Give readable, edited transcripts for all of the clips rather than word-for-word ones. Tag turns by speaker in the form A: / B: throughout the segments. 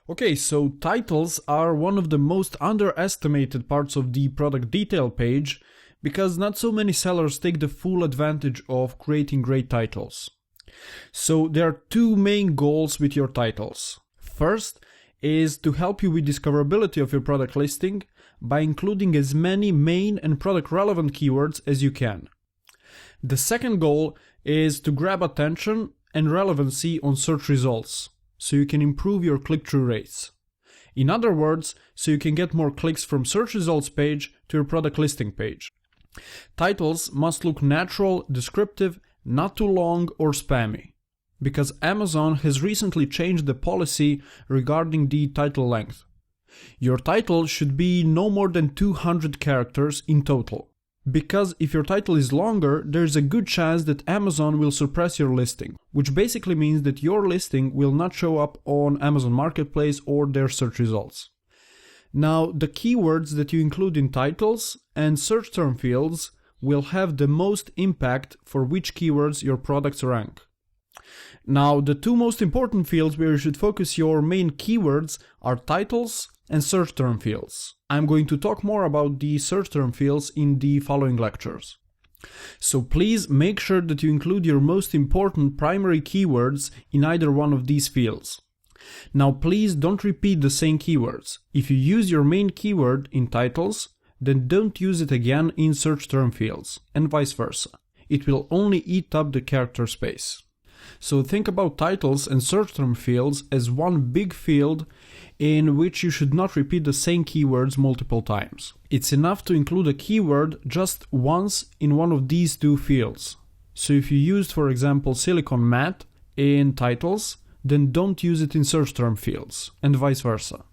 A: Okay, so titles are one of the most underestimated parts of the product detail page because not so many sellers take the full advantage of creating great titles. So there are two main goals with your titles. First is to help you with discoverability of your product listing by including as many main and product relevant keywords as you can. The second goal is to grab attention and relevancy on search results, so you can improve your click-through rates. In other words, so you can get more clicks from search results page to your product listing page. Titles must look natural, descriptive, not too long or spammy, because Amazon has recently changed the policy regarding the title length. Your title should be no more than 200 characters in total, because if your title is longer, there's a good chance that Amazon will suppress your listing, which basically means that your listing will not show up on Amazon Marketplace or their search results. Now, the keywords that you include in titles and search term fields will have the most impact for which keywords your products rank. Now, the two most important fields where you should focus your main keywords are titles and search term fields. I'm going to talk more about the search term fields in the following lectures. So please make sure that you include your most important primary keywords in either one of these fields. Now please don't repeat the same keywords. If you use your main keyword in titles, then don't use it again in search term fields, and vice versa. It will only eat up the character space. So think about titles and search term fields as one big field in which you should not repeat the same keywords multiple times. It's enough to include a keyword just once in one of these two fields. So if you used, for example, silicone matte in titles, then don't use it in search term fields, and vice versa.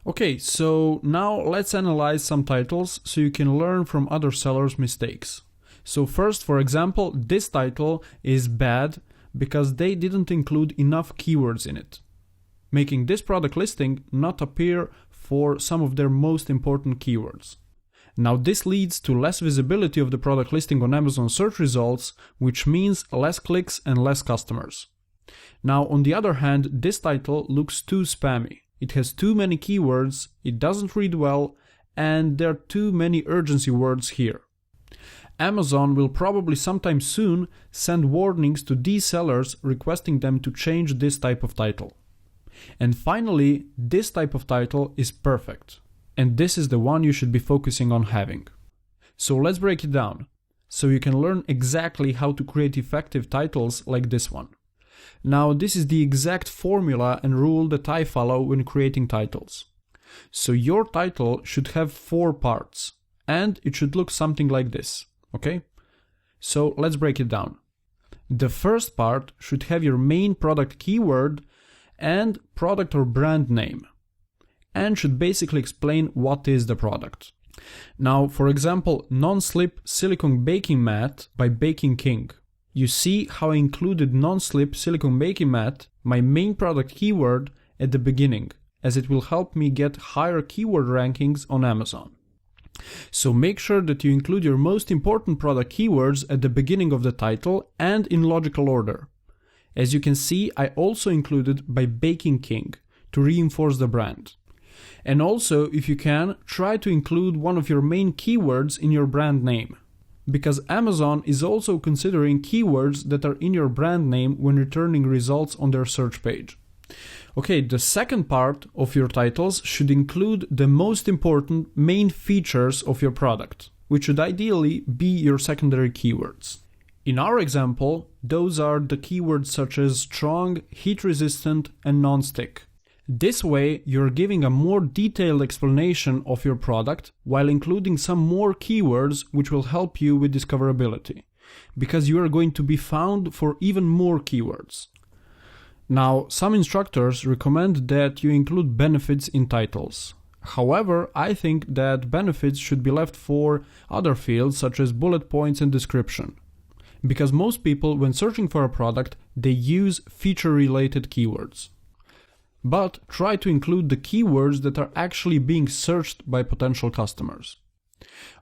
A: Okay, so now let's analyze some titles so you can learn from other sellers' mistakes. So first, for example, this title is bad because they didn't include enough keywords in it, making this product listing not appear for some of their most important keywords. Now this leads to less visibility of the product listing on Amazon search results, which means less clicks and less customers. Now on the other hand, this title looks too spammy. It has too many keywords, it doesn't read well, and there are too many urgency words here. Amazon will probably sometime soon send warnings to these sellers requesting them to change this type of title. And finally, this type of title is perfect, and this is the one you should be focusing on having. So let's break it down, so you can learn exactly how to create effective titles like this one. Now, this is the exact formula and rule that I follow when creating titles. So your title should have 4 parts, and it should look something like this, okay? So let's break it down. The first part should have your main product keyword and product or brand name, and should basically explain what is the product. Now, for example, non-slip silicone baking mat by Baking King. You see how I included non-slip silicone baking mat, my main product keyword, at the beginning, as it will help me get higher keyword rankings on Amazon. So make sure that you include your most important product keywords at the beginning of the title and in logical order. As you can see, I also included by Baking King to reinforce the brand. And also, if you can, try to include one of your main keywords in your brand name, because Amazon is also considering keywords that are in your brand name when returning results on their search page. Okay, the second part of your titles should include the most important main features of your product, which should ideally be your secondary keywords. In our example, those are the keywords such as strong, heat-resistant, and non-stick. This way, you're giving a more detailed explanation of your product while including some more keywords which will help you with discoverability, because you are going to be found for even more keywords. Now, some instructors recommend that you include benefits in titles. However, I think that benefits should be left for other fields such as bullet points and description, because most people, when searching for a product, they use feature-related keywords. But try to include the keywords that are actually being searched by potential customers.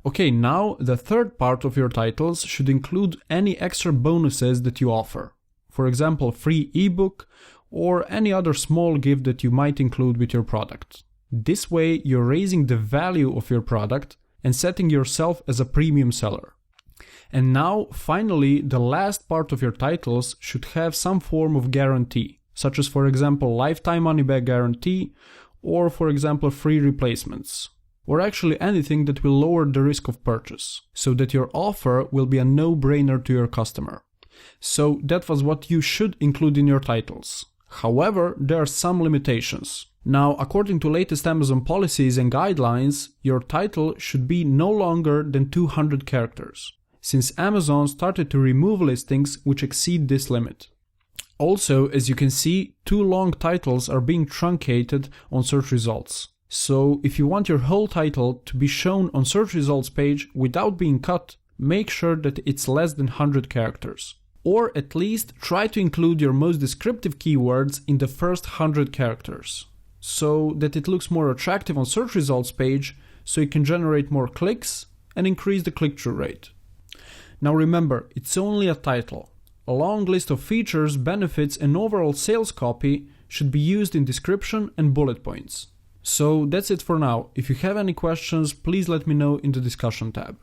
A: Okay, now the third part of your titles should include any extra bonuses that you offer. For example, free ebook or any other small gift that you might include with your product. This way, you're raising the value of your product and setting yourself as a premium seller. And now, finally, the last part of your titles should have some form of guarantee, such as, for example, lifetime money-back guarantee, or, for example, free replacements, or actually anything that will lower the risk of purchase, so that your offer will be a no-brainer to your customer. So that was what you should include in your titles. However, there are some limitations. Now, according to latest Amazon policies and guidelines, your title should be no longer than 200 characters, since Amazon started to remove listings which exceed this limit. Also, as you can see, too long titles are being truncated on search results. So, if you want your whole title to be shown on search results page without being cut, make sure that it's less than 100 characters. Or at least try to include your most descriptive keywords in the first 100 characters, so that it looks more attractive on search results page, so you can generate more clicks and increase the click-through rate. Now remember, it's only a title. A long list of features, benefits, and overall sales copy should be used in description and bullet points. So that's it for now. If you have any questions, please let me know in the discussion tab.